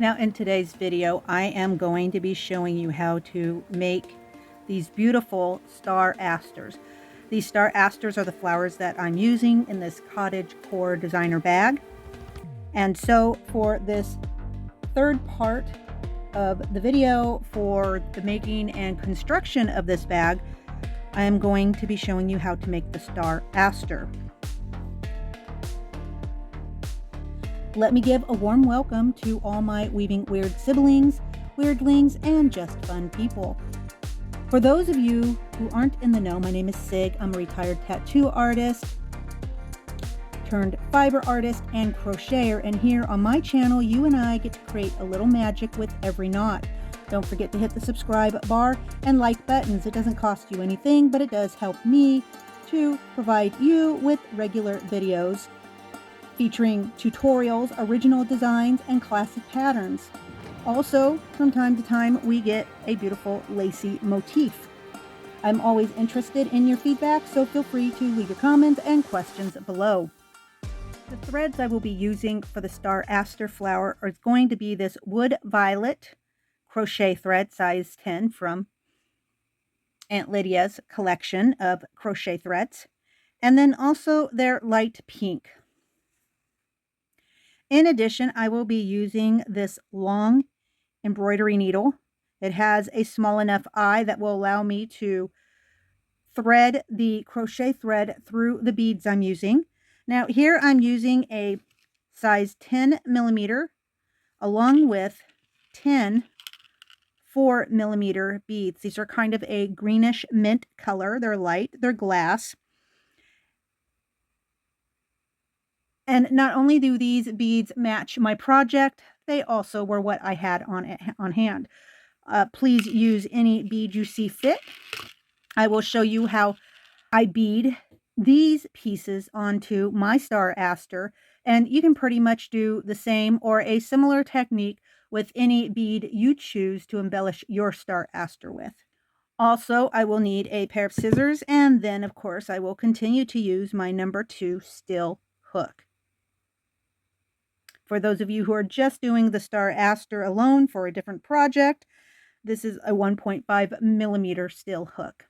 Now in today's video, I am going to be showing you how to make these beautiful star asters. These star asters are the flowers that I'm using in this Cottage core designer bag. And so for this third part of the video for the making and construction of this bag, I am going to be showing you how to make the star aster. Let me give a warm welcome to all my Weaving Wyrd siblings, Wyrdlings, and just fun people. For those of you who aren't in the know, my name is Sig. I'm a retired tattoo artist, turned fiber artist, and crocheter. And here on my channel, you and I get to create a little magic with every knot. Don't forget to hit the subscribe bar and like buttons. It doesn't cost you anything, but it does help me to provide you with regular videos featuring tutorials, original designs, and classic patterns. Also, from time to time, we get a beautiful lacy motif. I'm always interested in your feedback, so feel free to leave your comments and questions below. The threads I will be using for the star aster flower are going to be this wood violet crochet thread, size 10, from Aunt Lydia's collection of crochet threads, and then also their light pink. In addition, I will be using this long embroidery needle. It has a small enough eye that will allow me to thread the crochet thread through the beads I'm using. Now here I'm using a size 10 millimeter along with 10 4mm beads. These are kind of a greenish mint color. They're light, they're glass. And not only do these beads match my project, they also were what I had on hand. Please use any bead you see fit. I will show you how I bead these pieces onto my star aster, and you can pretty much do the same or a similar technique with any bead you choose to embellish your star aster with. Also, I will need a pair of scissors, and then of course I will continue to use my number 2 steel hook. For those of you who are just doing the star aster alone for a different project, this is a 1.5 millimeter steel hook.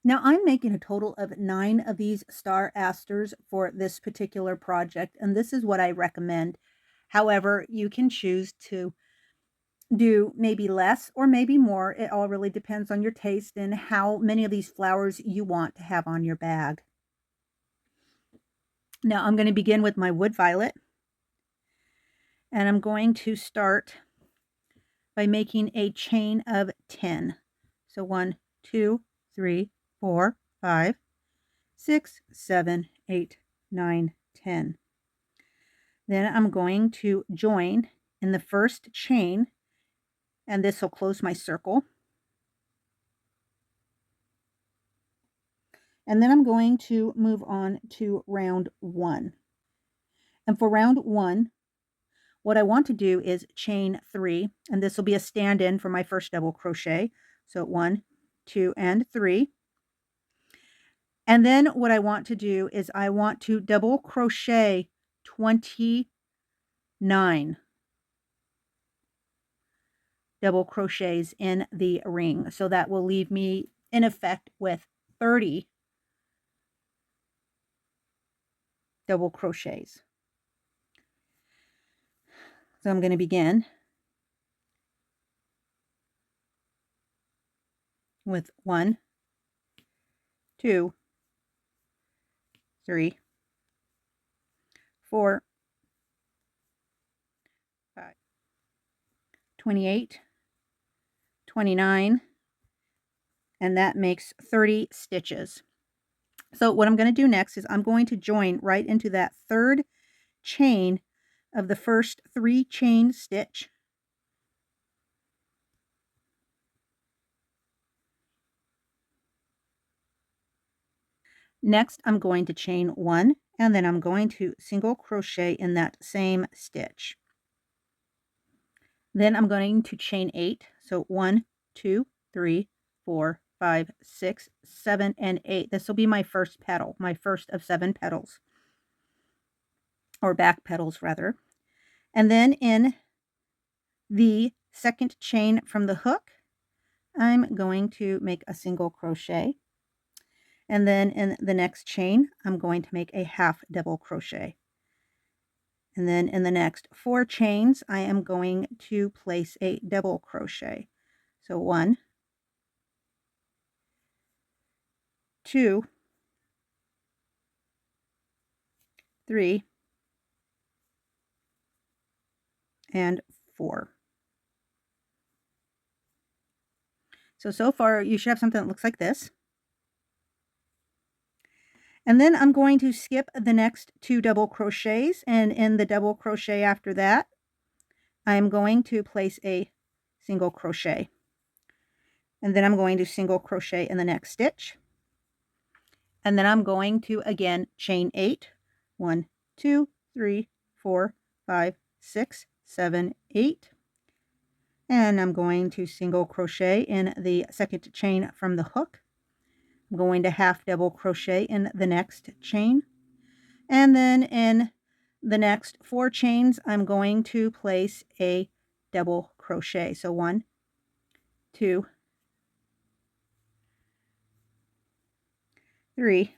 Now I'm making a total of 9 of these star asters for this particular project, and this is what I recommend. However, you can choose to do maybe less or maybe more. It all really depends on your taste and how many of these flowers you want to have on your bag. Now I'm going to begin with my wood violet, and I'm going to start by making a chain of 10. So 1, 2, 3, 4, 5, 6, 7, 8, 9, 10. Then I'm going to join in the first chain, and this will close my circle. And then I'm going to move on to round 1. And for round 1, what I want to do is chain 3, and this will be a stand-in for my first double crochet. So 1, 2, and 3. And then what I want to do is I want to double crochet 29 double crochets in the ring. So that will leave me in effect with 30 double crochets. So I'm going to begin with 1, 2, 3, 4, 5, 28, 29, and that makes 30 stitches. So what I'm going to do next is I'm going to join right into that third chain of the first 3 chain stitch. Next, I'm going to chain 1, and then I'm going to single crochet in that same stitch. Then I'm going to chain 8. So 1, 2, 3, 4, 5, 6, 7, and 8. This will be my first petal, my first of 7 petals, or back petals rather. And then in the second chain from the hook, I'm going to make a single crochet. And then in the next chain, I'm going to make a half double crochet. And then in the next 4 chains, I am going to place a double crochet. So 1, 2, 3, and 4. So far you should have something that looks like this. And then I'm going to skip the next 2 double crochets, and in the double crochet after that, I'm going to place a single crochet. And then I'm going to single crochet in the next stitch. And then I'm going to again chain 8. 1, 2, 3, 4, 5, 6, 7, 8. And I'm going to single crochet in the second chain from the hook. I'm going to half double crochet in the next chain. And then in the next 4 chains, I'm going to place a double crochet. So 1, 2, 3,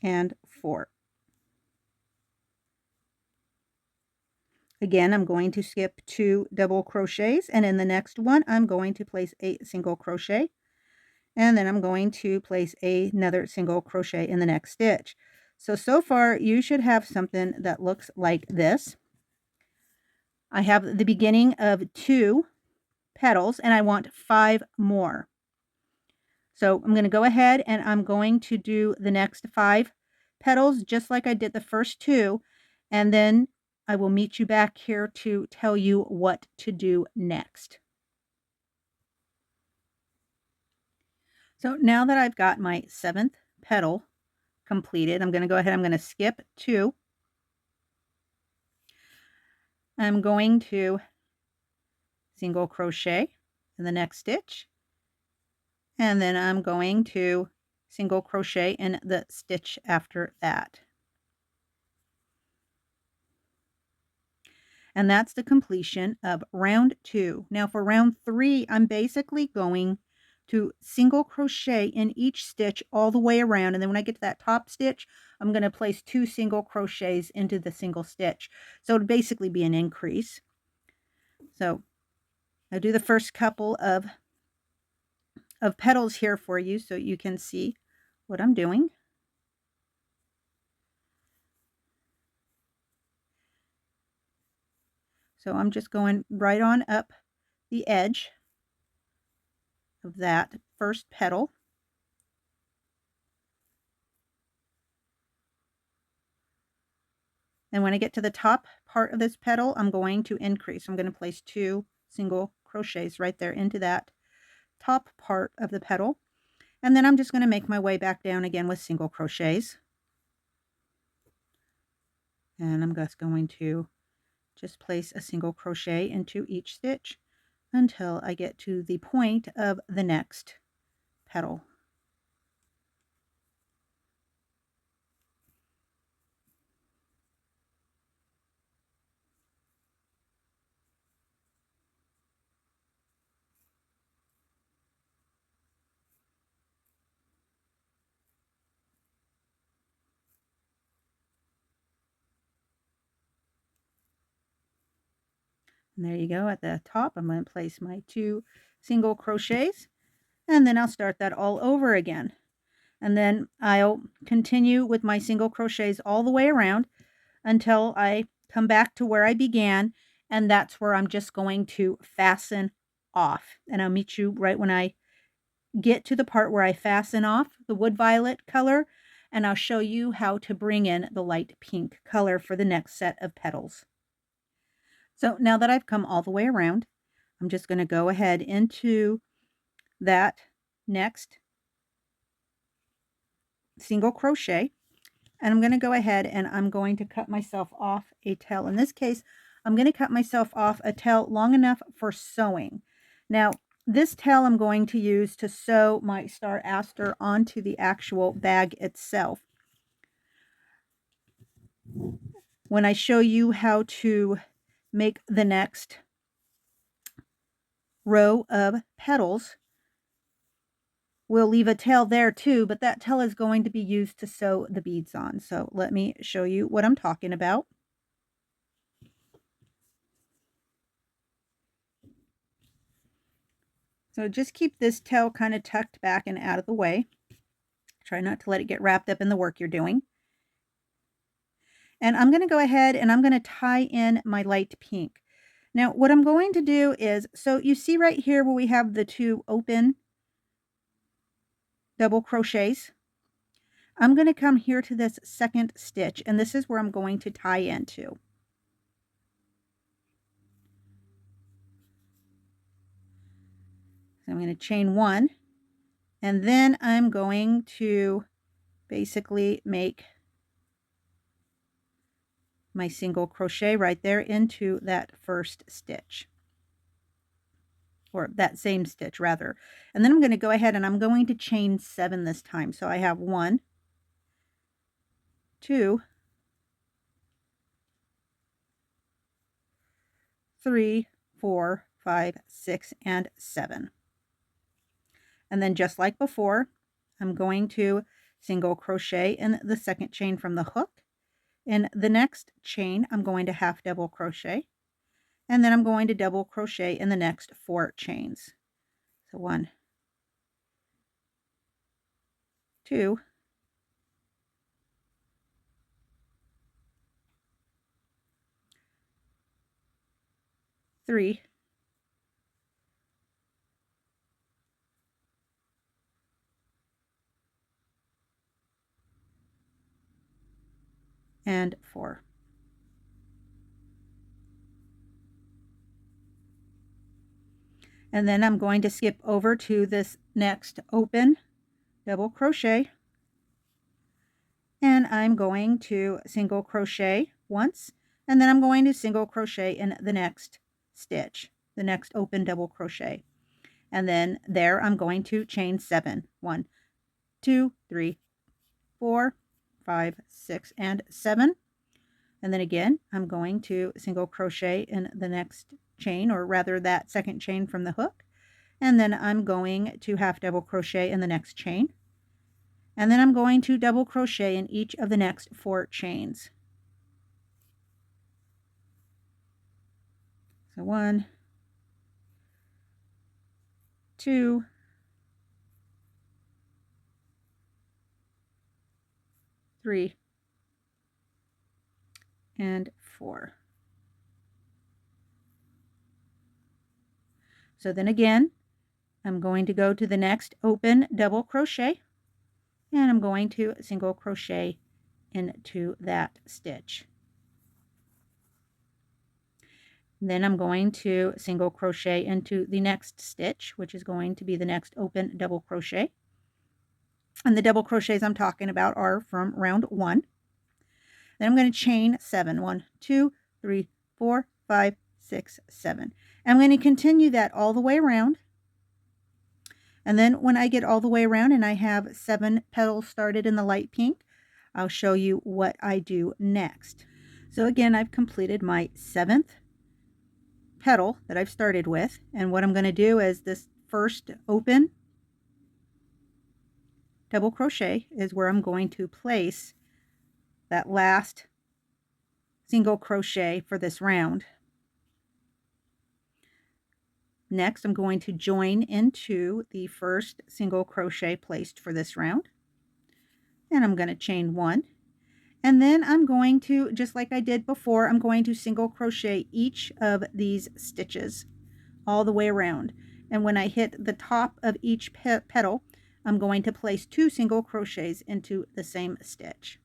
and 4. Again, I'm going to skip 2 double crochets, and in the next one, I'm going to place a single crochet. And then I'm going to place another single crochet in the next stitch. So far you should have something that looks like this. I have the beginning of 2 petals and I want 5 more. So I'm going to go ahead and I'm going to do the next 5 petals just like I did the first 2, and then I will meet you back here to tell you what to do next. So now that I've got my 7th petal completed, I'm going to go ahead, I'm going to skip 2. I'm going to single crochet in the next stitch, and then I'm going to single crochet in the stitch after that. And that's the completion of round 2. Now for round 3, I'm basically going to single crochet in each stitch all the way around, and then when I get to that top stitch, I'm going to place 2 single crochets into the single stitch. So it'll basically be an increase. So I'll do the first couple of petals here for you so you can see what I'm doing. So I'm just going right on up the edge of that first petal. And when I get to the top part of this petal, I'm going to increase. I'm going to place 2 single crochets right there into that top part of the petal. And then I'm just going to make my way back down again with single crochets. And I'm just going to just place a single crochet into each stitch until I get to the point of the next petal. And there you go. At the top, I'm going to place my 2 single crochets, and then I'll start that all over again. And then I'll continue with my single crochets all the way around until I come back to where I began, and that's where I'm just going to fasten off. And I'll meet you right when I get to the part where I fasten off the wood violet color, and I'll show you how to bring in the light pink color for the next set of petals. So now that I've come all the way around, I'm just going to go ahead into that next single crochet, and I'm going to go ahead and I'm going to cut myself off a tail. In this case, I'm going to cut myself off a tail long enough for sewing. Now, this tail I'm going to use to sew my star aster onto the actual bag itself. when I show you how to make the next row of petals, we'll leave a tail there too, but that tail is going to be used to sew the beads on. So let me show you what I'm talking about. So just keep this tail kind of tucked back and out of the way. Try not to let it get wrapped up in the work you're doing. And I'm going to go ahead and I'm going to tie in my light pink. Now what I'm going to do is, so you see right here where we have the 2 open double crochets, I'm going to come here to this second stitch, and this is where I'm going to tie into. So I'm going to chain 1, and then I'm going to basically make my single crochet right there into that first stitch, or that same stitch rather. And then I'm going to go ahead and I'm going to chain 7 this time. So I have 1, 2, 3, 4, 5, 6, and 7. And then just like before, I'm going to single crochet in the second chain from the hook. In the next chain, I'm going to half double crochet, and then I'm going to double crochet in the next 4 chains. So 1, 2, 3, 4. And then I'm going to skip over to this next open double crochet, and I'm going to single crochet once, and then I'm going to single crochet in the next stitch, the next open double crochet. And then there I'm going to chain 7. 1, 2, 3, 4, 5, 6, and 7. And then again, I'm going to single crochet in the next chain, or rather that second chain from the hook. And then I'm going to half double crochet in the next chain. And then I'm going to double crochet in each of the next 4 chains. So 1, 2, 3, and 4. So then again, I'm going to go to the next open double crochet, and I'm going to single crochet into that stitch. Then I'm going to single crochet into the next stitch, which is going to be the next open double crochet. And the double crochets I'm talking about are from round 1. Then I'm going to chain 7. 1, 2, 3, 4, 5, 6, 7. I'm going to continue that all the way around. And then when I get all the way around and I have 7 petals started in the light pink, I'll show you what I do next. So again, I've completed my 7th petal that I've started with, and what I'm going to do is this first open double crochet is where I'm going to place that last single crochet for this round. Next, I'm going to join into the first single crochet placed for this round, and I'm going to chain 1, and then I'm going to, just like I did before, I'm going to single crochet each of these stitches all the way around. And when I hit the top of each petal, I'm going to place 2 single crochets into the same stitch.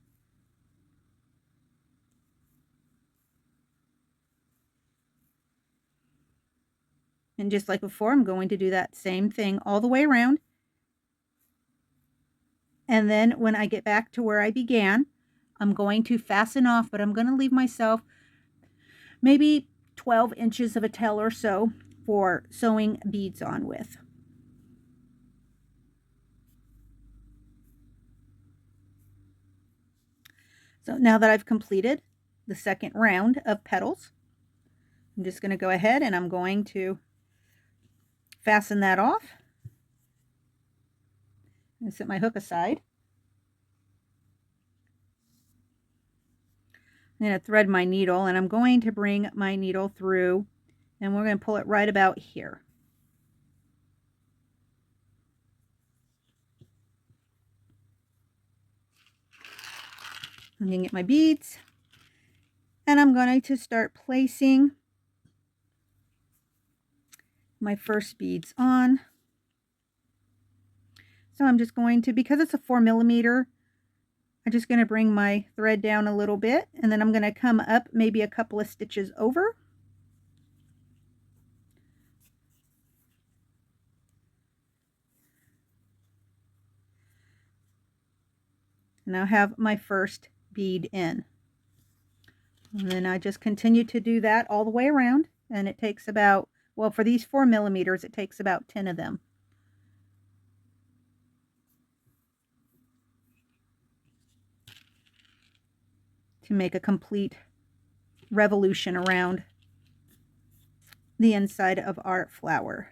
And just like before, I'm going to do that same thing all the way around. And then when I get back to where I began, I'm going to fasten off, but I'm going to leave myself maybe 12 inches of a tail or so for sewing beads on with. So now that I've completed the second round of petals. I'm just going to go ahead and I'm going to fasten that off and set my hook aside. I'm going to thread my needle, and I'm going to bring my needle through, and we're going to pull it right about here. I'm going to get my beads, and I'm going to start placing my first beads on. So I'm just going to, because it's a 4mm, I'm just going to bring my thread down a little bit, and then I'm going to come up maybe a couple of stitches over. And I'll have my first bead in. And then I just continue to do that all the way around, and it takes about, well, for these 4mm, it takes about 10 of them. To make a complete revolution around the inside of our flower.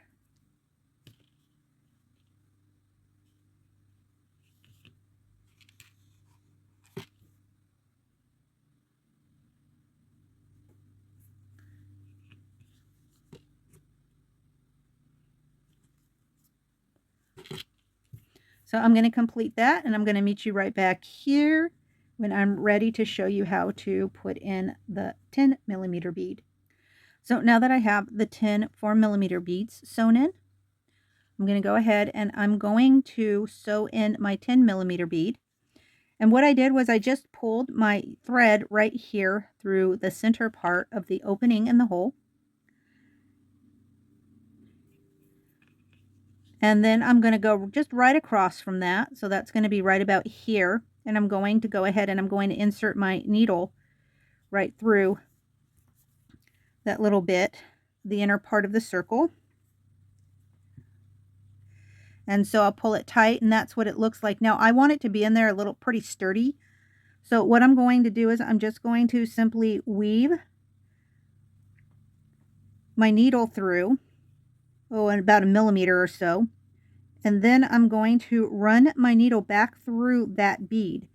So I'm going to complete that, and I'm going to meet you right back here when I'm ready to show you how to put in the 10mm bead. So now that I have the 10 4mm beads sewn in, I'm going to go ahead and I'm going to sew in my 10mm bead. And what I did was I just pulled my thread right here through the center part of the opening in the hole. And then I'm going to go just right across from that. So that's going to be right about here. And I'm going to go ahead and I'm going to insert my needle right through that little bit, the inner part of the circle. And so I'll pull it tight, and that's what it looks like. Now I want it to be in there a little pretty sturdy. So what I'm going to do is I'm just going to simply weave my needle through, in about 1mm or so. And then I'm going to run my needle back through that bead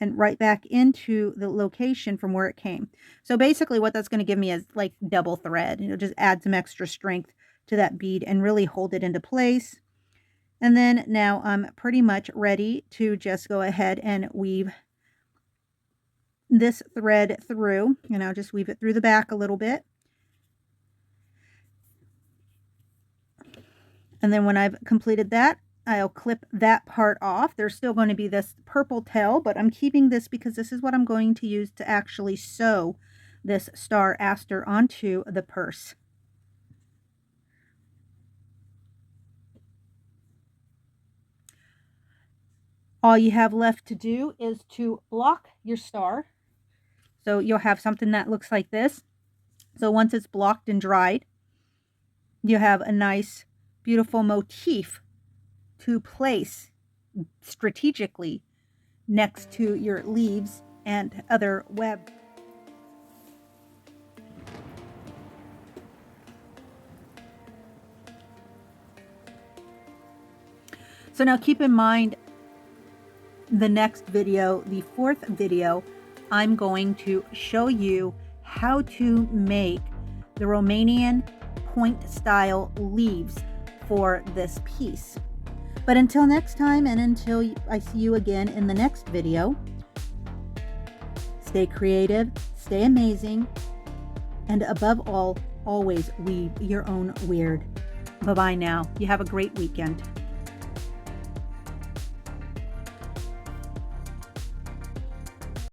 and right back into the location from where it came. So basically what that's going to give me is like double thread. It'll just add some extra strength to that bead and really hold it into place. And then now I'm pretty much ready to just go ahead and weave this thread through, and I'll just weave it through the back a little bit. And then when I've completed that, I'll clip that part off. There's still going to be this purple tail, but I'm keeping this because this is what I'm going to use to actually sew this star aster onto the purse. All you have left to do is to block your star. So you'll have something that looks like this. So once it's blocked and dried, you have a nice, beautiful motif to place strategically next to your leaves and other web. So now keep in mind, the next video, the fourth video, I'm going to show you how to make the Romanian point style leaves for this piece. But until next time, and until I see you again in the next video, stay creative, stay amazing, and above all, always weave your own Wyrd. Bye-bye now. You have a great weekend.